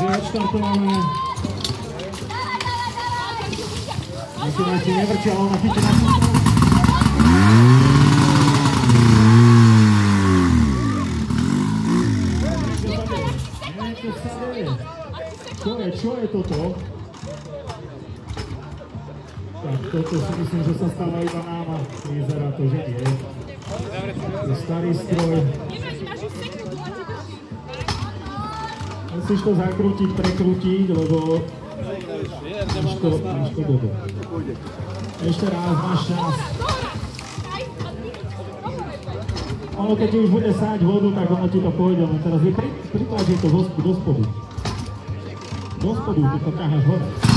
Odštartované. Ešte nevrčia, ale ona chytí na kontrolu. Čo je toto? Tak toto si myslím, že sa stáva iba nám a vyzerá to, že nie. Je starý stroj. Musíš to zakrútiť, prekrútiť, lebo máš to dobu. Ešte raz, máš čas. Ono, keď ti už bude sáť vodu, tak ono ti to pôjde, len teraz pritlačí to do spodu. Do spodu, ty to ťaháš hore.